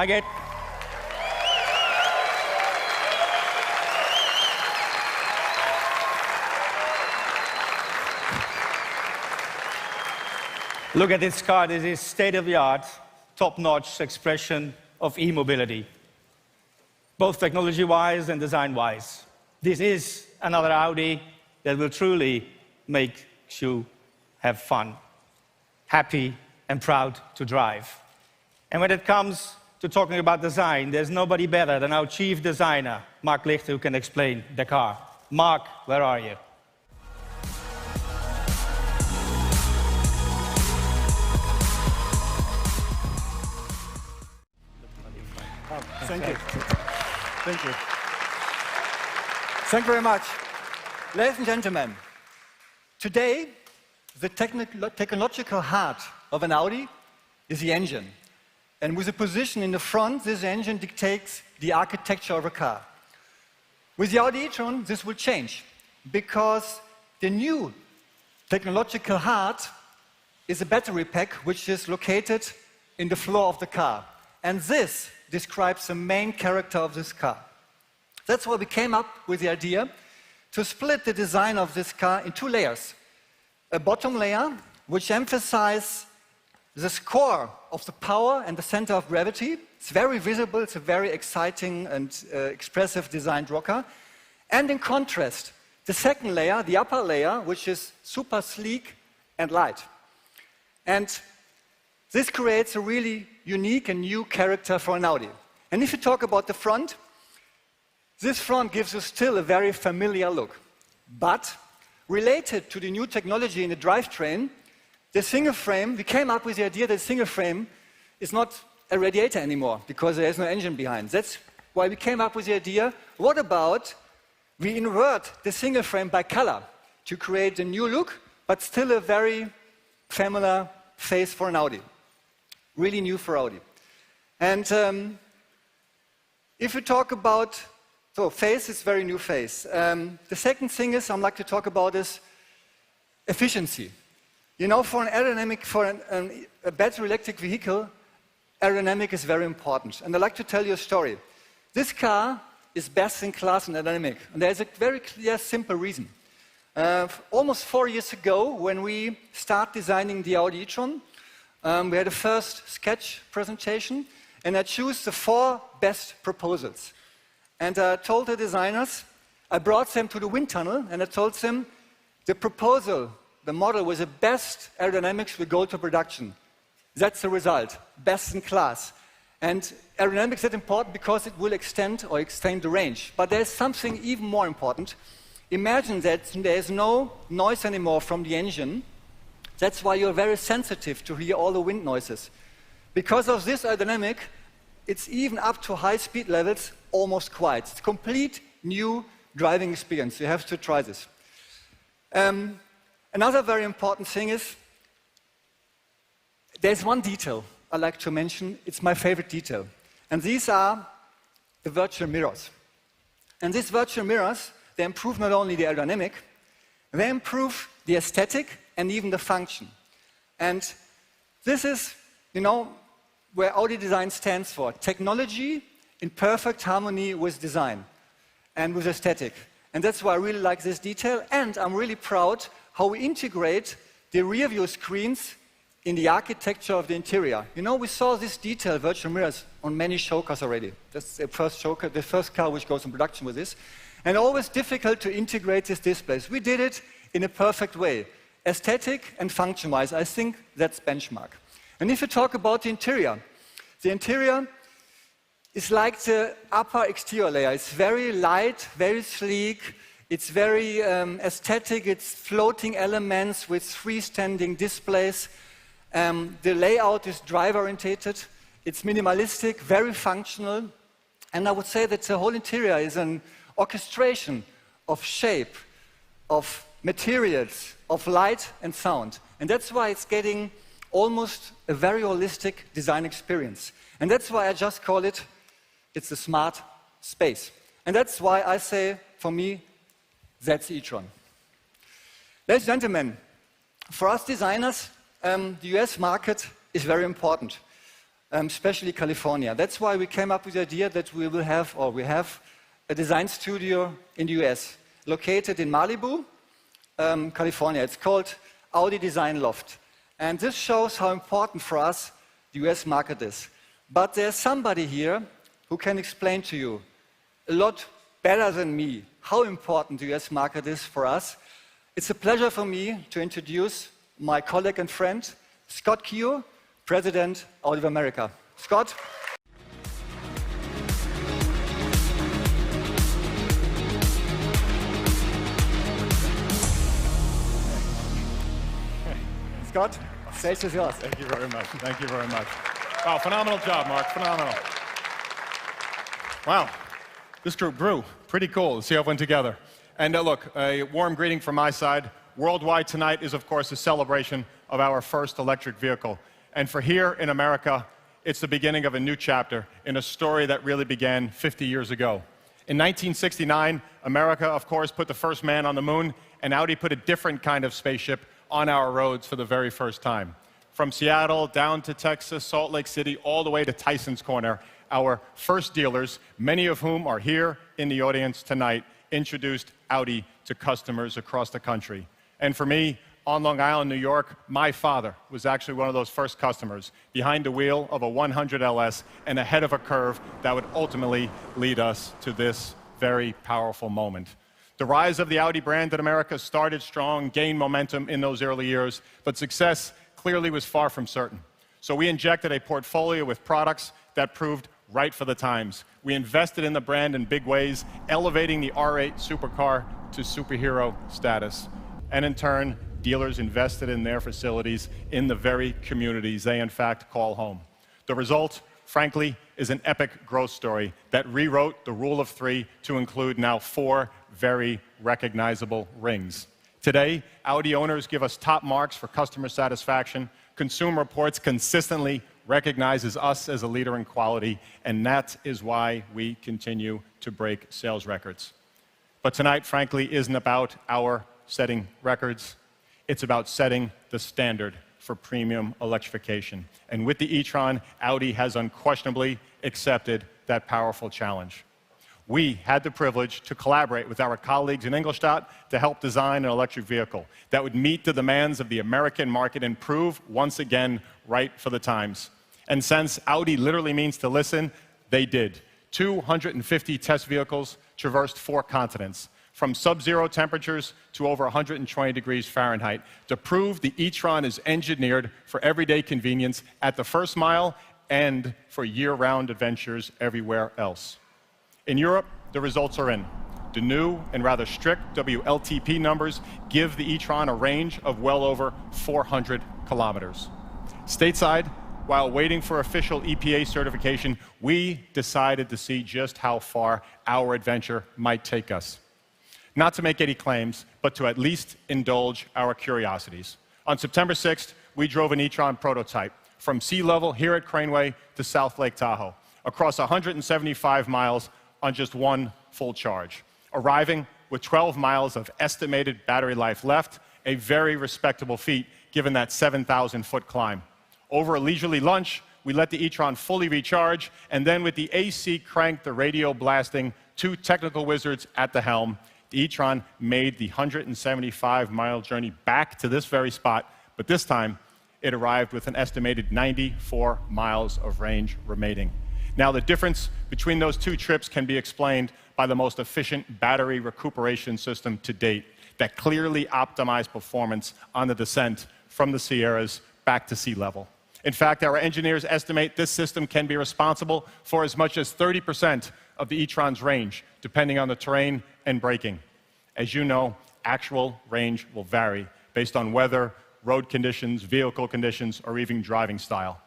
like it? Look at this car. This is state-of-the-art, top-notch expression of e-mobility, both technology-wise and design-wise. This is another Audi that will truly make you have fun, happy and proud to drive. And when it comes to talking about design, there's nobody better than our chief designer, Mark Lichter, who can explain the car. Mark, where are you? Thank you. Thank you. Thank you very much. Ladies and gentlemen, today, the technological heart of an Audi is the engine. And with a position in the front, this engine dictates the architecture of a car. With the Audi E-Tron, this will change, because the new technological heart is a battery pack which is located in the floor of the car. And this describes the main character of this car. That's why we came up with the idea to split the design of this car in two layers. A bottom layer, which emphasizes the core of the power and the center of gravity. It's very visible, it's a very exciting and expressive designed rocker. And in contrast, the second layer, the upper layer, which is super sleek and light. And this creates a really unique and new character for an Audi. And if you talk about the front, this front gives you still a very familiar look. But related to the new technology in the drivetrain, the single frame, we came up with the idea that the single frame is not a radiator anymore because there is no engine behind. That's why we came up with the idea, what about we invert the single frame by color to create a new look, but still a very familiar face for an Audi. Really new for Audi. And if you talk about, so face is very new face. The second thing is I'd like to talk about is efficiency. You know, for an aerodynamic, for a battery electric vehicle, aerodynamic is very important. And I'd like to tell you a story. This car is best in class in aerodynamic. And there's a very clear, simple reason. Almost 4 years ago, when we started designing the Audi E-Tron, we had a first sketch presentation, and I chose the 4 best proposals. And I told the designers, I brought them to the wind tunnel, and I told them, the proposal, the model with the best aerodynamics will go to production. That's the result, best in class. And aerodynamics is important because it will extend the range. But there's something even more important. Imagine that there's no noise anymore from the engine. That's why you're very sensitive to hear all the wind noises. Because of this aerodynamic, it's even up to high speed levels almost quiet. It's a complete new driving experience. You have to try this. Another very important thing is, there's one detail I like to mention. It's my favorite detail. And these are the virtual mirrors. And these virtual mirrors, they improve not only the aerodynamic, they improve the aesthetic and even the function. And this is, you know, where Audi design stands for. Technology in perfect harmony with design and with aesthetic. And that's why I really like this detail. And I'm really proud how we integrate the rear view screens in the architecture of the interior. You know, we saw this detail, virtual mirrors, on many show cars already. That's the first show car, the first car which goes in production with this. And always difficult to integrate these displays. We did it in a perfect way. Aesthetic and function-wise, I think that's benchmark. And if you talk about the interior is like the upper exterior layer. It's very light, very sleek. It's very aesthetic. It's floating elements with freestanding displays. The layout is drive-oriented. It's minimalistic, very functional. And I would say that the whole interior is an orchestration of shape, of materials, of light and sound. And that's why it's getting almost a very holistic design experience. And that's why I just call it, it's a smart space. And that's why I say, for me, that's E-Tron. Ladies and gentlemen, for us designers, the US market is very important. especially California. That's why we came up with the idea that we will have, or we have, a design studio in the US, located in Malibu, California. It's called Audi Design Loft. And this shows how important for us the US market is. But there's somebody here who can explain to you a lot better than me how important the US market is for us. It's a pleasure for me to introduce my colleague and friend, Scott Keogh, President Audi of America. Scott? Scott, stage is yours. Thank you very much. Thank you very much. Wow, phenomenal job, Mark. Phenomenal. Wow, this group grew. Pretty cool to see how it went together. And look, a warm greeting from my side. Worldwide tonight is, of course, a celebration of our first electric vehicle. And for here in America, it's the beginning of a new chapter in a story that really began 50 years ago. In 1969, America, of course, put the first man on the moon, and Audi put a different kind of spaceship on our roads for the very first time. From Seattle down to Texas, Salt Lake City, all the way to Tyson's Corner, our first dealers, many of whom are here in the audience tonight, introduced Audi to customers across the country. And for me, on Long Island, New York, my father was actually one of those first customers, behind the wheel of a 100 LS and ahead of a curve that would ultimately lead us to this very powerful moment. The rise of the Audi brand in America started strong, gained momentum in those early years, but success clearly was far from certain. So we injected a portfolio with products that proved right for the times. We invested in the brand in big ways, elevating the R8 supercar to superhero status. And in turn, dealers invested in their facilities in the very communities they in fact call home. The result, frankly, is an epic growth story that rewrote the rule of three to include now 4 very recognizable rings. Today, Audi owners give us top marks for customer satisfaction. Consumer Reports consistently recognizes us as a leader in quality, and that is why we continue to break sales records. But tonight, frankly, isn't about our setting records. It's about setting the standard for premium electrification. And with the e-tron, Audi has unquestionably accepted that powerful challenge. We had the privilege to collaborate with our colleagues in Ingolstadt to help design an electric vehicle that would meet the demands of the American market and prove, once again, right for the times. And since Audi literally means to listen, they did. 250 test vehicles traversed 4 continents, from sub-zero temperatures to over 120 degrees Fahrenheit, to prove the e-tron is engineered for everyday convenience at the first mile and for year-round adventures everywhere else. In Europe, the results are in. The new and rather strict WLTP numbers give the e-tron a range of well over 400 kilometers. Stateside, while waiting for official EPA certification, we decided to see just how far our adventure might take us. Not to make any claims, but to at least indulge our curiosities. On September 6th, we drove an e-tron prototype from sea level here at Craneway to South Lake Tahoe, across 175 miles on just 1 full charge, arriving with 12 miles of estimated battery life left, a very respectable feat given that 7,000-foot climb. Over a leisurely lunch, we let the e-tron fully recharge, and then with the AC cranked, the radio blasting, 2 technical wizards at the helm, the e-tron made the 175-mile journey back to this very spot, but this time it arrived with an estimated 94 miles of range remaining. Now, the difference between those 2 trips can be explained by the most efficient battery recuperation system to date that clearly optimized performance on the descent from the Sierras back to sea level. In fact, our engineers estimate this system can be responsible for as much as 30% of the e-tron's range, depending on the terrain and braking. As you know, actual range will vary based on weather, road conditions, vehicle conditions, or even driving style.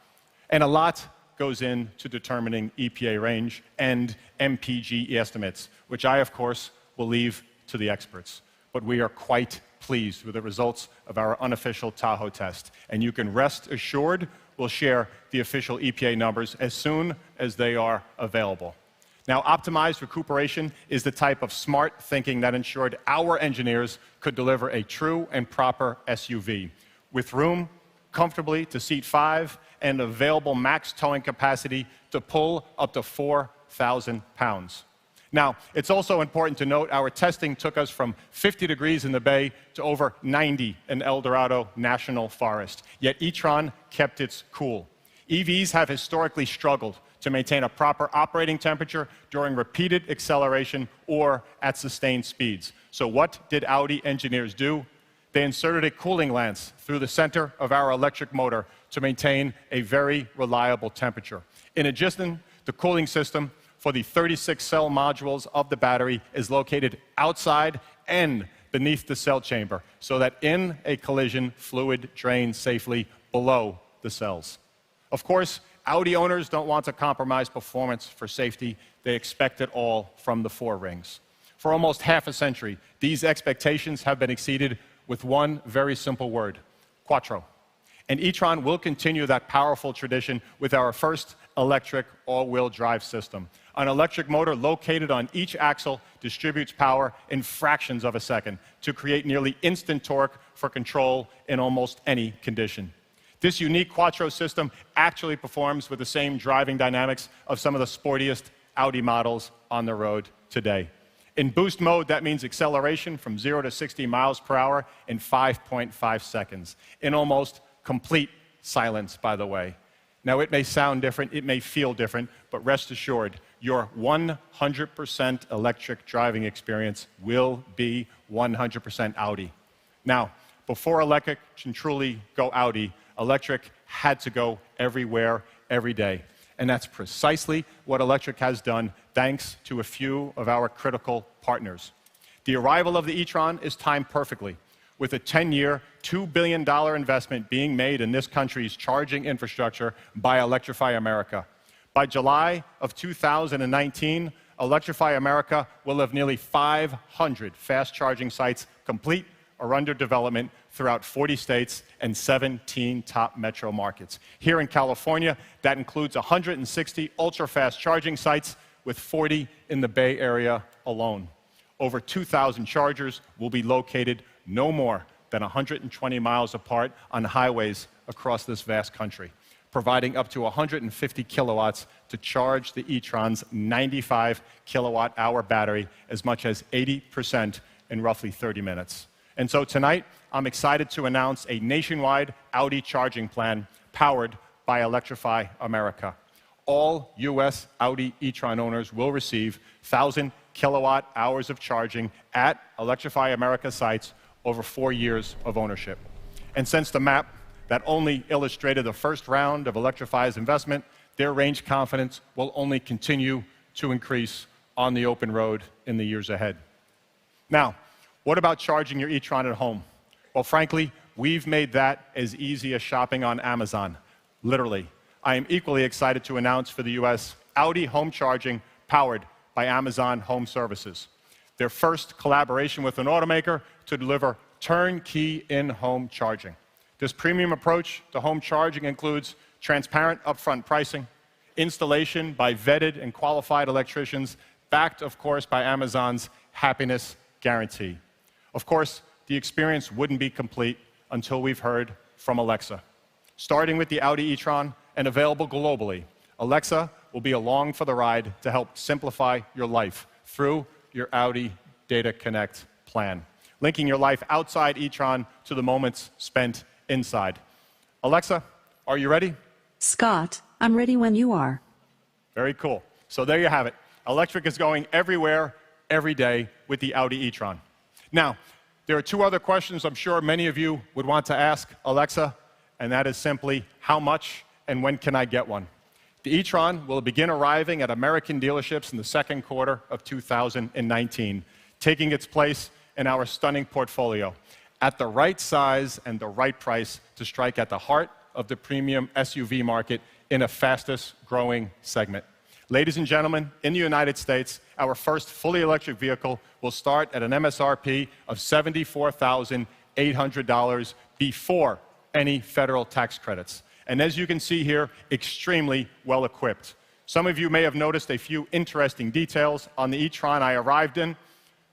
And a lot goes into determining EPA range and MPG estimates, which I, of course, will leave to the experts. But we are quite pleased with the results of our unofficial Tahoe test. And you can rest assured we'll share the official EPA numbers as soon as they are available. Now, optimized recuperation is the type of smart thinking that ensured our engineers could deliver a true and proper SUV with room, comfortably to seat 5, and available max towing capacity to pull up to 4,000 pounds. Now, it's also important to note our testing took us from 50 degrees in the Bay to over 90 in El Dorado National Forest, yet E-Tron kept its cool. EVs have historically struggled to maintain a proper operating temperature during repeated acceleration or at sustained speeds. So what did Audi engineers do? They inserted a cooling lance through the center of our electric motor to maintain a very reliable temperature. In addition, the cooling system for the 36-cell modules of the battery is located outside and beneath the cell chamber, so that in a collision, fluid drains safely below the cells. Of course, Audi owners don't want to compromise performance for safety. They expect it all from the four rings. For almost half a century, these expectations have been exceeded with one very simple word: Quattro. And E-Tron will continue that powerful tradition with our first electric all-wheel drive system. An electric motor located on each axle distributes power in fractions of a second to create nearly instant torque for control in almost any condition. This unique Quattro system actually performs with the same driving dynamics of some of the sportiest Audi models on the road today. In boost mode, that means acceleration from 0 to 60 miles per hour in 5.5 seconds, in almost complete silence, by the way. Now, it may sound different, it may feel different, but rest assured, your 100% electric driving experience will be 100% Audi. Now, before electric can truly go Audi, electric had to go everywhere, every day. And that's precisely what electric has done, thanks to a few of our critical partners. The arrival of the E-Tron is timed perfectly, with a 10-year, $2 billion investment being made in this country's charging infrastructure by Electrify America. By July of 2019, Electrify America will have nearly 500 fast charging sites complete or under development throughout 40 states and 17 top metro markets. Here in California, that includes 160 ultra-fast charging sites, with 40 in the Bay Area alone. Over 2,000 chargers will be located no more than 120 miles apart on highways across this vast country, providing up to 150 kilowatts to charge the E-Tron's 95 kilowatt-hour battery as much as 80% in roughly 30 minutes. And so tonight, I'm excited to announce a nationwide Audi charging plan powered by Electrify America. All U.S. Audi E-Tron owners will receive 1,000 kilowatt hours of charging at Electrify America sites over 4 years of ownership. And since the map that only illustrated the first round of Electrify's investment, their range confidence will only continue to increase on the open road in the years ahead. Now, what about charging your E-Tron at home? Well, frankly, we've made that as easy as shopping on Amazon, literally. I am equally excited to announce for the U.S. Audi Home Charging, powered by Amazon Home Services, their first collaboration with an automaker to deliver turnkey in-home charging. This premium approach to home charging includes transparent upfront pricing, installation by vetted and qualified electricians, backed, of course, by Amazon's happiness guarantee. Of course, the experience wouldn't be complete until we've heard from Alexa. Starting with the Audi E-Tron and available globally, Alexa will be along for the ride to help simplify your life through your Audi Data Connect plan, linking your life outside E-Tron to the moments spent inside. Alexa, are you ready? Scott, I'm ready when you are. Very cool. So there you have it. Electric is going everywhere, every day with the Audi E-Tron. Now, there are two other questions I'm sure many of you would want to ask Alexa, and that is simply, how much and when can I get one? The E-Tron will begin arriving at American dealerships in the second quarter of 2019, taking its place in our stunning portfolio at the right size and the right price to strike at the heart of the premium SUV market in a fastest growing segment. Ladies and gentlemen, in the United States, our first fully electric vehicle will start at an MSRP of $74,800 before any federal tax credits. And as you can see here, extremely well equipped. Some of you may have noticed a few interesting details on the E-Tron I arrived in,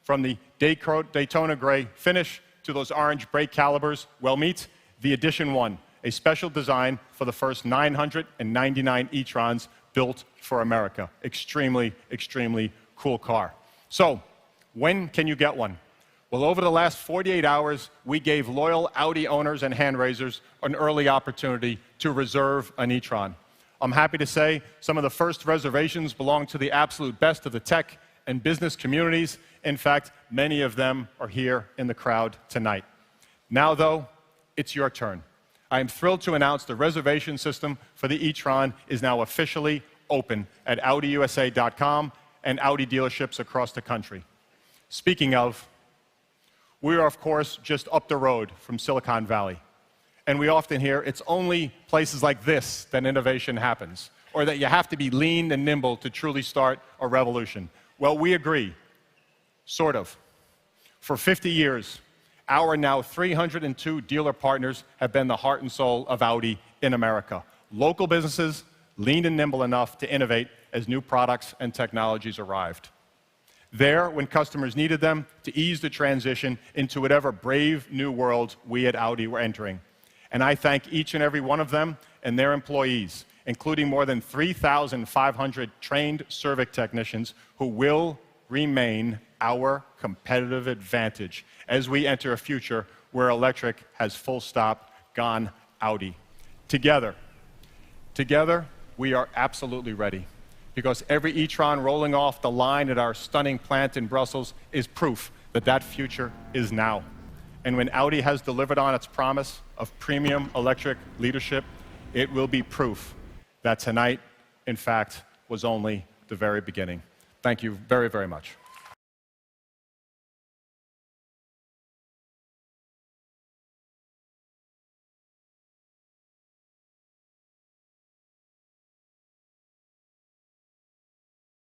from the Daytona gray finish to those orange brake calipers. Well, meet the Edition 1, a special design for the first 999 e-trons built for America. Extremely, extremely cool car. So, when can you get one? Well, over the last 48 hours, we gave loyal Audi owners and hand raisers an early opportunity to reserve an e-tron. I'm happy to say some of the first reservations belong to the absolute best of the tech and business communities. In fact, many of them are here in the crowd tonight. Now, though, it's your turn. I am thrilled to announce the reservation system for the e-tron is now officially open at AudiUSA.com and Audi dealerships across the country. Speaking of, we are, of course, just up the road from Silicon Valley. And we often hear it's only places like this that innovation happens, or that you have to be lean and nimble to truly start a revolution. Well, we agree, sort of. For 50 years, our now 302 dealer partners have been the heart and soul of Audi in America. Local businesses, lean and nimble enough to innovate as new products and technologies arrived. There, when customers needed them, to ease the transition into whatever brave new world we at Audi were entering. And I thank each and every one of them and their employees, including more than 3,500 trained Cervic technicians who will remain our competitive advantage as we enter a future where electric has full stop gone Audi. Together, we are absolutely ready, because every e-tron rolling off the line at our stunning plant in Brussels is proof that that future is now. And when Audi has delivered on its promise of premium electric leadership, it will be proof that tonight, in fact, was only the very beginning. Thank you very, very much.